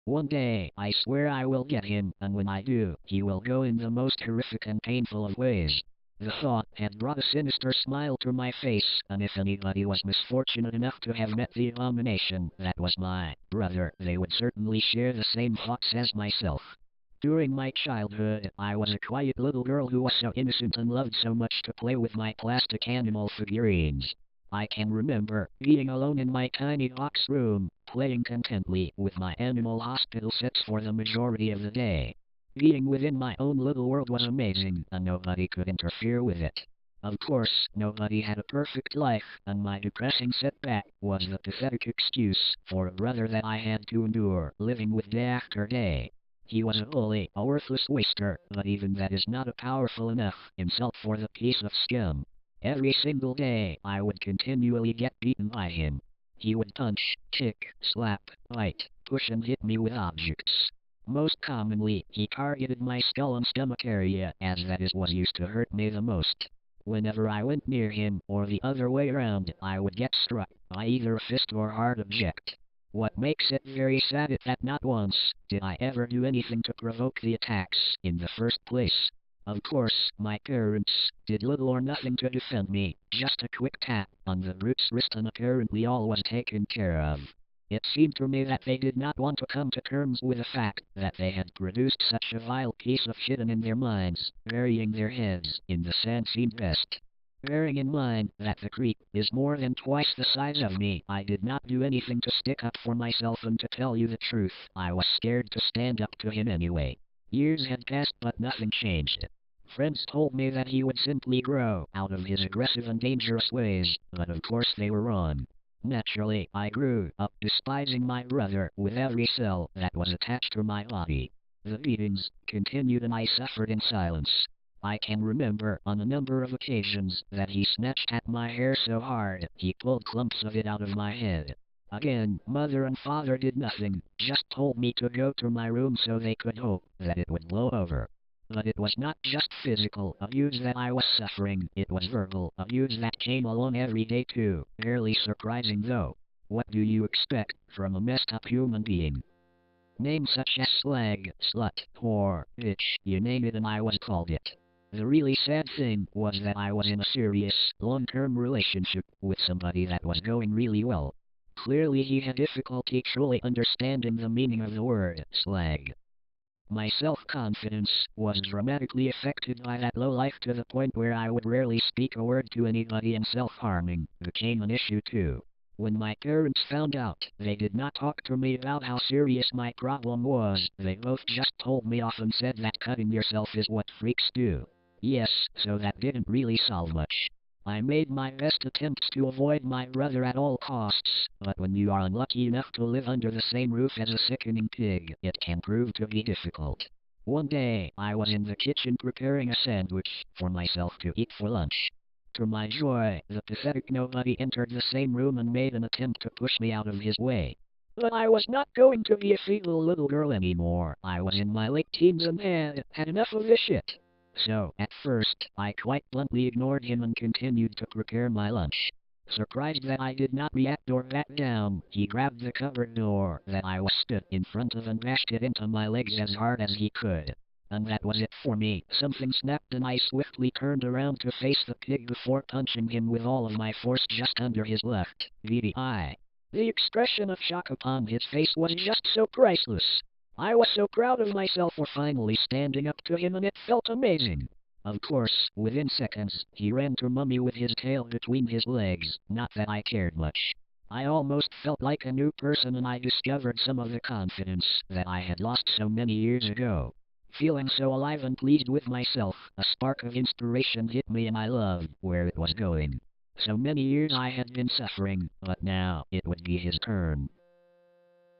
One day, I swear I will get him, and when I do, he will go in the most horrific and painful of ways. The thought had brought a sinister smile to my face, and if anybody was misfortunate enough to have met the abomination that was my brother, they would certainly share the same thoughts as myself. During my childhood, I was a quiet little girl who was so innocent and loved so much to play with my plastic animal figurines. I can remember being alone in my tiny box room, playing contentedly with my animal hospital sets for the majority of the day. Being within my own little world was amazing, and nobody could interfere with it. Of course, nobody had a perfect life, and my depressing setback was the pathetic excuse for a brother that I had to endure, living with day after day. He was a bully, a worthless waster, but even that is not a powerful enough insult for the piece of scum. Every single day, I would continually get beaten by him. He would punch, kick, slap, bite, push and hit me with objects. Most commonly, he targeted my skull and stomach area, as that is what used to hurt me the most. Whenever I went near him, or the other way around, I would get struck by either a fist or hard object. What makes it very sad is that not once did I ever do anything to provoke the attacks in the first place. Of course, my parents did little or nothing to defend me, just a quick tap on the brute's wrist and apparently all was taken care of. It seemed to me that they did not want to come to terms with the fact that they had produced such a vile piece of shit and in their minds, burying their heads in the sand seemed best. Bearing in mind that the creep is more than twice the size of me, I did not do anything to stick up for myself, and to tell you the truth, I was scared to stand up to him anyway. Years had passed but nothing changed. Friends told me that he would simply grow out of his aggressive and dangerous ways, but of course they were wrong. Naturally, I grew up despising my brother with every cell that was attached to my body. The beatings continued and I suffered in silence. I can remember on a number of occasions that he snatched at my hair so hard he pulled clumps of it out of my head. Again, mother and father did nothing, just told me to go to my room so they could hope that it would blow over. But it was not just physical abuse that I was suffering, it was verbal abuse that came along every day too, barely surprising though. What do you expect from a messed up human being? Names such as slag, slut, whore, bitch, you name it and I was called it. The really sad thing was that I was in a serious, long-term relationship with somebody that was going really well. Clearly he had difficulty truly understanding the meaning of the word slag. My self-confidence was dramatically affected by that low life to the point where I would rarely speak a word to anybody, and self-harming became an issue too. When my parents found out, they did not talk to me about how serious my problem was. They both just told me off and said that cutting yourself is what freaks do. Yes, so that didn't really solve much. I made my best attempts to avoid my brother at all costs, but when you are unlucky enough to live under the same roof as a sickening pig, it can prove to be difficult. One day, I was in the kitchen preparing a sandwich for myself to eat for lunch. To my joy, the pathetic nobody entered the same room and made an attempt to push me out of his way. But I was not going to be a feeble little girl anymore. I was in my late teens and had enough of this shit. So, at first, I quite bluntly ignored him and continued to prepare my lunch. Surprised that I did not react or back down, he grabbed the cupboard door that I was stood in front of and bashed it into my legs as hard as he could. And that was it for me. Something snapped and I swiftly turned around to face the pig before punching him with all of my force just under his left eye. The expression of shock upon his face was just so priceless. I was so proud of myself for finally standing up to him, and it felt amazing. Of course, within seconds, he ran to Mummy with his tail between his legs, not that I cared much. I almost felt like a new person, and I discovered some of the confidence that I had lost so many years ago. Feeling so alive and pleased with myself, a spark of inspiration hit me and I loved where it was going. So many years I had been suffering, but now it would be his turn.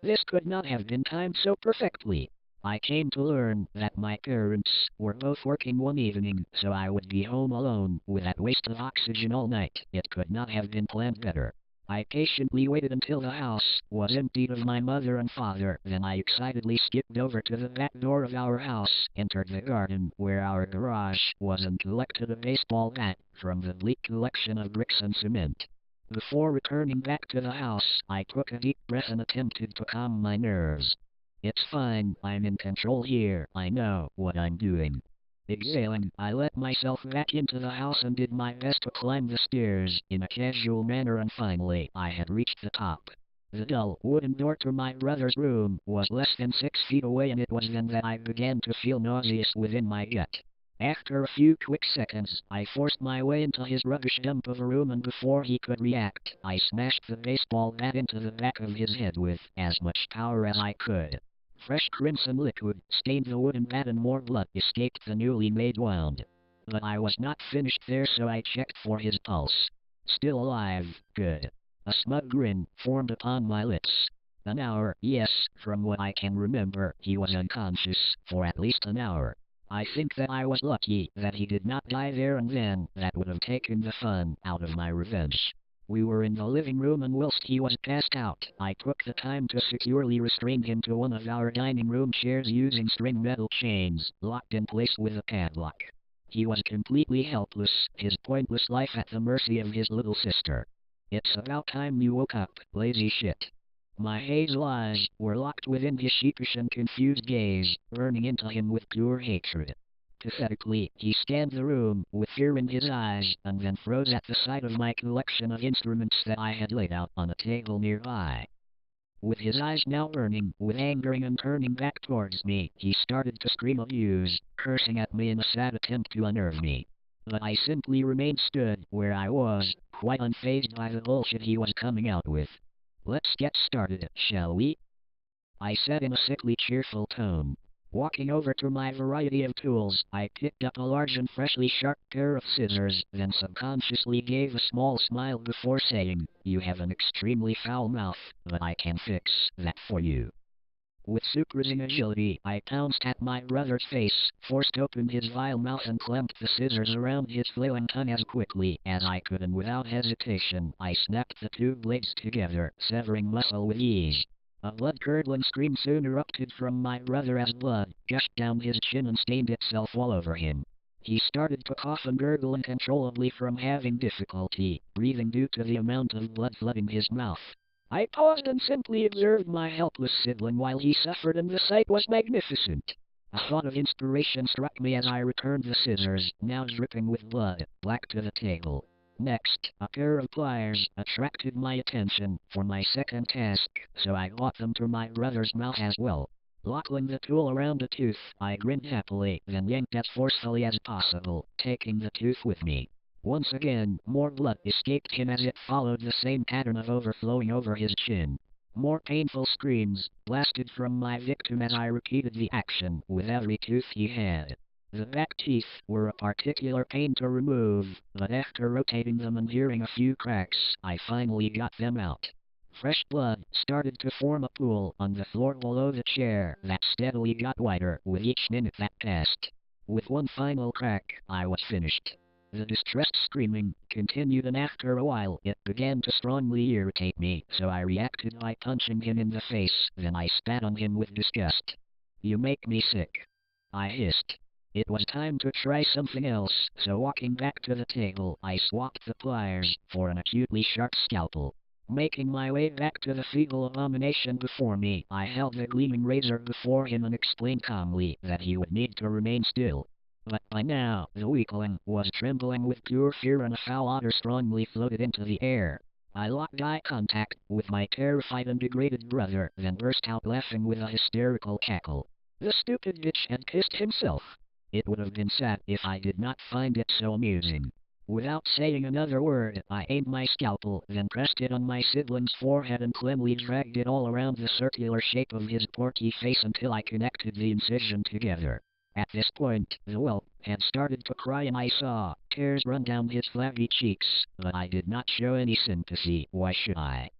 This could not have been timed so perfectly. I came to learn that my parents were both working one evening, so I would be home alone with that waste of oxygen all night. It could not have been planned better. I patiently waited until the house was emptied of my mother and father, then I excitedly skipped over to the back door of our house, entered the garden where our garage was, and collected a baseball bat from the bleak collection of bricks and cement. Before returning back to the house, I took a deep breath and attempted to calm my nerves. It's fine, I'm in control here, I know what I'm doing. Exhaling, I let myself back into the house and did my best to climb the stairs in a casual manner, and finally I had reached the top. The dull wooden door to my brother's room was less than 6 feet away, and it was then that I began to feel nauseous within my gut. After a few quick seconds, I forced my way into his rubbish dump of a room, and before he could react, I smashed the baseball bat into the back of his head with as much power as I could. Fresh crimson liquid stained the wooden bat and more blood escaped the newly made wound. But I was not finished there, so I checked for his pulse. Still alive, good. A smug grin formed upon my lips. An hour, yes, from what I can remember, he was unconscious for at least an hour. I think that I was lucky that he did not die there and then. That would have taken the fun out of my revenge. We were in the living room, and whilst he was passed out, I took the time to securely restrain him to one of our dining room chairs using string metal chains, locked in place with a padlock. He was completely helpless, his pointless life at the mercy of his little sister. It's about time you woke up, lazy shit. My hazel eyes were locked within his sheepish and confused gaze, burning into him with pure hatred. Pathetically, he scanned the room with fear in his eyes, and then froze at the sight of my collection of instruments that I had laid out on a table nearby. With his eyes now burning with anger and turning back towards me, he started to scream abuse, cursing at me in a sad attempt to unnerve me. But I simply remained stood where I was, quite unfazed by the bullshit he was coming out with. Let's get started, shall we? I said in a sickly cheerful tone. Walking over to my variety of tools, I picked up a large and freshly sharp pair of scissors, then subconsciously gave a small smile before saying, "You have an extremely foul mouth, but I can fix that for you." With surprising agility, I pounced at my brother's face, forced open his vile mouth, and clamped the scissors around his flailing tongue as quickly as I could, and without hesitation, I snapped the two blades together, severing muscle with ease. A blood-curdling scream soon erupted from my brother as blood gushed down his chin and stained itself all over him. He started to cough and gurgle uncontrollably from having difficulty breathing due to the amount of blood flooding his mouth. I paused and simply observed my helpless sibling while he suffered, and the sight was magnificent. A thought of inspiration struck me as I returned the scissors, now dripping with blood, back to the table. Next, a pair of pliers attracted my attention for my second task, so I brought them to my brother's mouth as well. Locking the tool around a tooth, I grinned happily, then yanked as forcefully as possible, taking the tooth with me. Once again, more blood escaped him as it followed the same pattern of overflowing over his chin. More painful screams blasted from my victim as I repeated the action with every tooth he had. The back teeth were a particular pain to remove, but after rotating them and hearing a few cracks, I finally got them out. Fresh blood started to form a pool on the floor below the chair that steadily got whiter with each minute that passed. With one final crack, I was finished. The distressed screaming continued, and after a while it began to strongly irritate me, so I reacted by punching him in the face, then I spat on him with disgust. "You make me sick," I hissed. It was time to try something else, so walking back to the table, I swapped the pliers for an acutely sharp scalpel. Making my way back to the feeble abomination before me, I held the gleaming razor before him and explained calmly that he would need to remain still. But by now, the weakling was trembling with pure fear, and a foul odor strongly floated into the air. I locked eye contact with my terrified and degraded brother, then burst out laughing with a hysterical cackle. The stupid bitch had kissed himself. It would have been sad if I did not find it so amusing. Without saying another word, I aimed my scalpel, then pressed it on my sibling's forehead and cleanly dragged it all around the circular shape of his porky face until I connected the incision together. At this point, the whelp had started to cry, and I saw tears run down his flabby cheeks, but I did not show any sympathy. Why should I?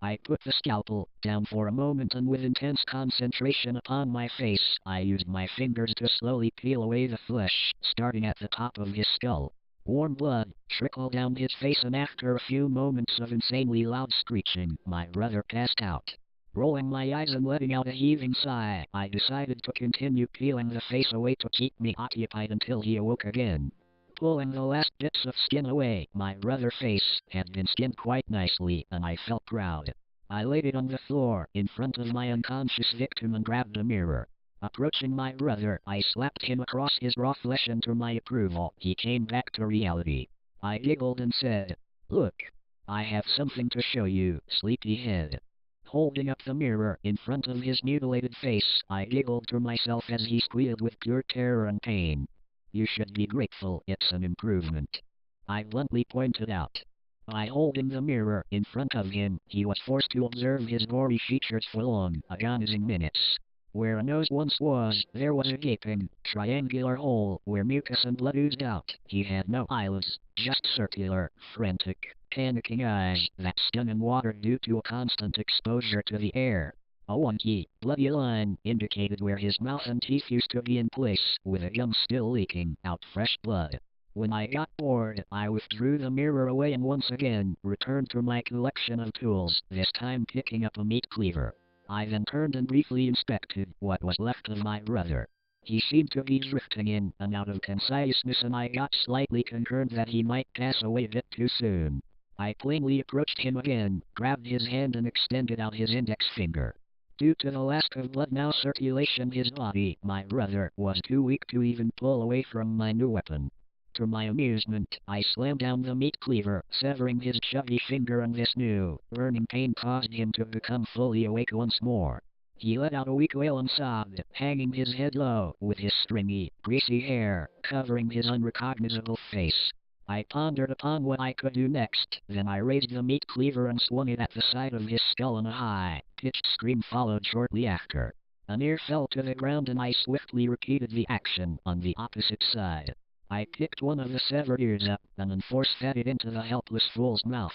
I put the scalpel down for a moment, and with intense concentration upon my face, I used my fingers to slowly peel away the flesh, starting at the top of his skull. Warm blood trickled down his face, and after a few moments of insanely loud screeching, my brother passed out. Rolling my eyes and letting out a heaving sigh, I decided to continue peeling the face away to keep me occupied until he awoke again. Pulling the last bits of skin away, my brother's face had been skinned quite nicely, and I felt proud. I laid it on the floor in front of my unconscious victim and grabbed the mirror. Approaching my brother, I slapped him across his raw flesh, and to my approval, he came back to reality. I giggled and said, "Look, I have something to show you, sleepyhead." Holding up the mirror in front of his mutilated face, I giggled to myself as he squealed with pure terror and pain. "You should be grateful it's an improvement," I bluntly pointed out. By holding the mirror in front of him, he was forced to observe his gory features for long, agonizing minutes. Where a nose once was, there was a gaping, triangular hole where mucus and blood oozed out. He had no eyelids, just circular, frantic, panicking eyes that stung and watered due to a constant exposure to the air. A wonky, bloody line indicated where his mouth and teeth used to be in place, with a gum still leaking out fresh blood. When I got bored, I withdrew the mirror away and once again returned to my collection of tools, this time picking up a meat cleaver. I then turned and briefly inspected what was left of my brother. He seemed to be drifting in and out of consciousness, and I got slightly concerned that he might pass away a bit too soon. I plainly approached him again, grabbed his hand and extended out his index finger. Due to the lack of blood now circulation in his body, my brother was too weak to even pull away from my new weapon. To my amusement, I slammed down the meat cleaver, severing his chubby finger, and this new, burning pain caused him to become fully awake once more. He let out a weak wail and sobbed, hanging his head low, with his stringy, greasy hair covering his unrecognizable face. I pondered upon what I could do next, then I raised the meat cleaver and swung it at the side of his skull, and a high-pitched scream followed shortly after. An ear fell to the ground, and I swiftly repeated the action on the opposite side. I picked one of the severed ears up and force-fed it into the helpless fool's mouth.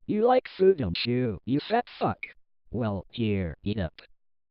"You like food, don't you, you fat fuck? Well, here, eat up."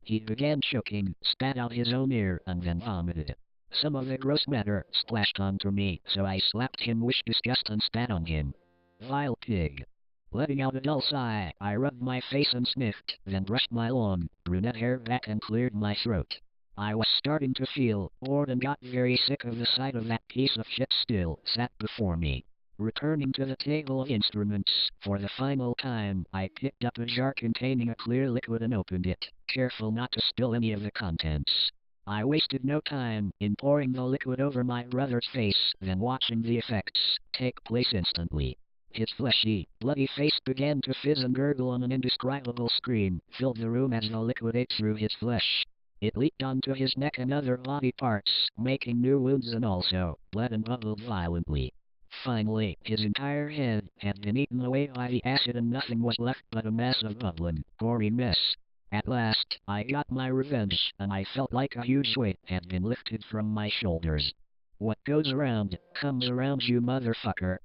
He began choking, spat out his own ear, and then vomited. Some of the gross matter splashed onto me, so I slapped him with disgust and spat on him. "Vile pig." Letting out a dull sigh, I rubbed my face and sniffed, then brushed my long, brunette hair back and cleared my throat. I was starting to feel bored and got very sick of the sight of that piece of shit still sat before me. Returning to the table of instruments, for the final time, I picked up a jar containing a clear liquid and opened it, careful not to spill any of the contents. I wasted no time in pouring the liquid over my brother's face, then watching the effects take place instantly. His fleshy, bloody face began to fizz and gurgle, and an indescribable scream filled the room as the liquid ate through his flesh. It leaked onto his neck and other body parts, making new wounds, and also bled and bubbled violently. Finally, his entire head had been eaten away by the acid, and nothing was left but a mass of bubbling, gory mess. At last, I got my revenge, and I felt like a huge weight had been lifted from my shoulders. What goes around, comes around, you motherfucker.